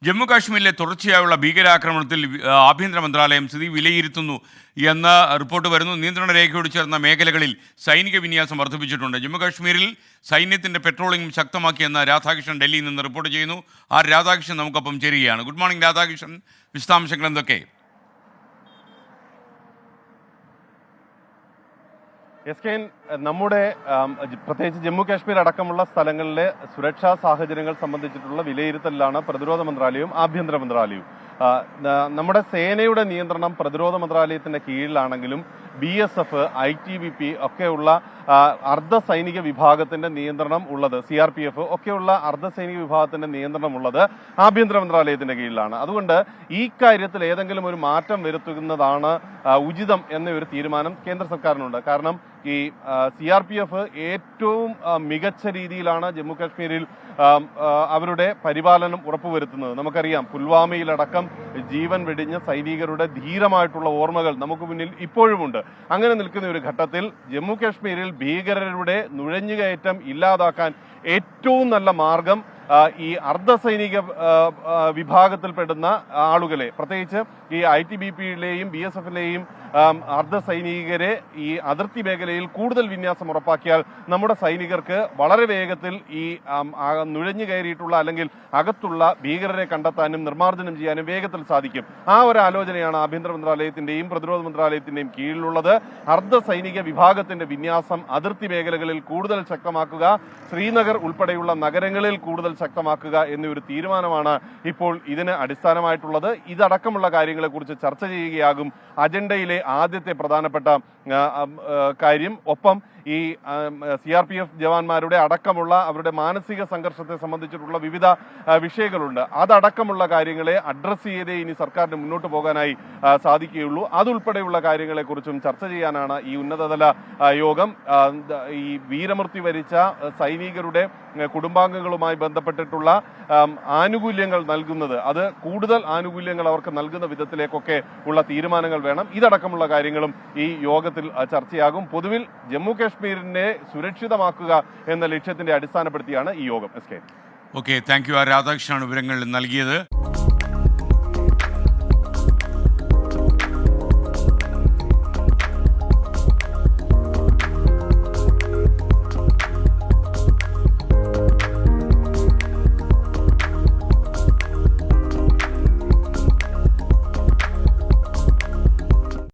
ജമ്മു കാശ്മീരിലെ തുടർച്ചയായുള്ള ഭീകരാക്രമണത്തിൽ ആഭ്യന്തര മന്ത്രാലയം സ്ഥിതി വിലയിരുത്തുന്നു എന്ന റിപ്പോർട്ട് വരുന്നു. നിയന്ത്രണ രേഖയോട് ചേർന്ന മേഖലകളിൽ സൈനിക വിന്യാസം വർദ്ധിപ്പിച്ചിട്ടുണ്ട്. ജമ്മു കാശ്മീരിൽ സൈന്യത്തിന്റെ പെട്രോളിംഗ് ശക്തമാക്കിയെന്ന് രാധാകൃഷ്ണൻ ഡൽഹിയിൽ നിന്ന് റിപ്പോർട്ട് ചെയ്യുന്നു. രാധാകൃഷ്ണൻ നമുക്കൊപ്പം ചേരുകയാണ്. ഗുഡ് മോർണിംഗ് രാധാകൃഷ്ണൻ, വിശദാംശങ്ങൾ എന്തൊക്കെ? നമ്മുടെ പ്രത്യേകിച്ച് ജമ്മു കാശ്മീർ അടക്കമുള്ള സ്ഥലങ്ങളിലെ സുരക്ഷാ സാഹചര്യങ്ങൾ സംബന്ധിച്ചിട്ടുള്ള വിലയിരുത്തലിലാണ് പ്രതിരോധ മന്ത്രാലയവും ആഭ്യന്തര മന്ത്രാലയവും. നമ്മുടെ സേനയുടെ നിയന്ത്രണം പ്രതിരോധ മന്ത്രാലയത്തിന്റെ കീഴിലാണെങ്കിലും BSF, ITBP ഒക്കെയുള്ള അർദ്ധ സൈനിക വിഭാഗത്തിന്റെ നിയന്ത്രണം ഉള്ളത്, CRPF ഒക്കെയുള്ള അർദ്ധ സൈനിക വിഭാഗത്തിന്റെ നിയന്ത്രണം ഉള്ളത് ആഭ്യന്തര മന്ത്രാലയത്തിന്റെ കീഴിലാണ്. അതുകൊണ്ട് ഈ കാര്യത്തിൽ ഏതെങ്കിലും ഒരു മാറ്റം വരുത്തുന്നതാണ് ഉചിതം എന്ന ഒരു തീരുമാനം കേന്ദ്ര സർക്കാരിനുണ്ട്. കാരണം ഈ CRPF ഏറ്റവും മികച്ച രീതിയിലാണ് ജമ്മു കാശ്മീരിൽ അവരുടെ പരിപാലനം ഉറപ്പുവരുത്തുന്നത്. നമുക്കറിയാം, പുൽവാമയിലടക്കം ജീവൻ വെടിഞ്ഞ സൈനികരുടെ ധീരമായിട്ടുള്ള ഓർമ്മകൾ നമുക്ക് മുന്നിൽ ഇപ്പോഴുമുണ്ട്. അങ്ങനെ നിൽക്കുന്ന ഒരു ഘട്ടത്തിൽ ജമ്മു കാശ്മീരിൽ ഭീകരരുടെ നുഴഞ്ഞുകയറ്റം ഇല്ലാതാക്കാൻ ഏറ്റവും നല്ല മാർഗം ഈ അർദ്ധസൈനിക വിഭാഗത്തിൽപ്പെടുന്ന ആളുകളെ, പ്രത്യേകിച്ച് ഈ ITBP-യിലെയും BSF-ലെയും അർദ്ധസൈനികരെ ഈ അതിർത്തി മേഖലയിൽ കൂടുതൽ വിന്യാസം ഉറപ്പാക്കിയാൽ നമ്മുടെ സൈനികർക്ക് വളരെ വേഗത്തിൽ ഈ നുഴഞ്ഞു കയറിയിട്ടുള്ള അല്ലെങ്കിൽ അകത്തുള്ള ഭീകരരെ കണ്ടെത്താനും നിർമ്മാർജ്ജനം ചെയ്യാനും വേഗത്തിൽ സാധിക്കും. ആ ഒരു ആലോചനയാണ് ആഭ്യന്തര മന്ത്രാലയത്തിന്റെയും പ്രതിരോധ മന്ത്രാലയത്തിന്റെയും കീഴിലുള്ളത്. അർദ്ധസൈനിക വിഭാഗത്തിന്റെ വിന്യാസം അതിർത്തി മേഖലകളിൽ കൂടുതൽ ശക്തമാക്കുക, ശ്രീനഗർ ഉൾപ്പെടെയുള്ള നഗരങ്ങളിൽ കൂടുതൽ ശക്തമാക്കുക എന്നൊരു തീരുമാനമാണ് ഇപ്പോൾ ഇതിന് അടിസ്ഥാനമായിട്ടുള്ളത്. ഇതടക്കമുള്ള കാര്യങ്ങളെക്കുറിച്ച് ചർച്ച ചെയ്യുകയാകും അജണ്ടയിലെ ആദ്യത്തെ പ്രധാനപ്പെട്ട കാര്യം. ഒപ്പം ഈ CRPF ജവാന്മാരുടെ അടക്കമുള്ള അവരുടെ മാനസിക സംഘർഷത്തെ സംബന്ധിച്ചിട്ടുള്ള വിവിധ വിഷയങ്ങളുണ്ട്. അതടക്കമുള്ള കാര്യങ്ങളെ അഡ്രസ്സ് ചെയ്തേ ഇനി സർക്കാരിന് മുന്നോട്ട് പോകാനായി സാധിക്കുകയുള്ളൂ. അതുൾപ്പെടെയുള്ള കാര്യങ്ങളെക്കുറിച്ചും ചർച്ച ചെയ്യാനാണ് ഈ ഉന്നതതല യോഗം. ഈ വീരമൃത്യു വരിച്ച സൈനികരുടെ കുടുംബാംഗങ്ങളുമായി ബന്ധപ്പെട്ടിട്ടുള്ള ആനുകൂല്യങ്ങൾ നൽകുന്നത്, അത് കൂടുതൽ ആനുകൂല്യങ്ങൾ അവർക്ക് നൽകുന്ന വിധത്തിലേക്കൊക്കെ ഉള്ള തീരുമാനങ്ങൾ വേണം. ഇതടക്കമുള്ള കാര്യങ്ങളും ഈ യോഗത്തിൽ ചർച്ചയാകും. പൊതുവിൽ ജമ്മു കാശ്മീരിനെ സുരക്ഷിതമാക്കുക എന്ന ലക്ഷ്യത്തിന്റെ അടിസ്ഥാനപ്പെടുത്തിയാണ് ഈ യോഗം. Okay, thank you. രാധാകൃഷ്ണനാണ് വിവരങ്ങൾ നൽകിയത്.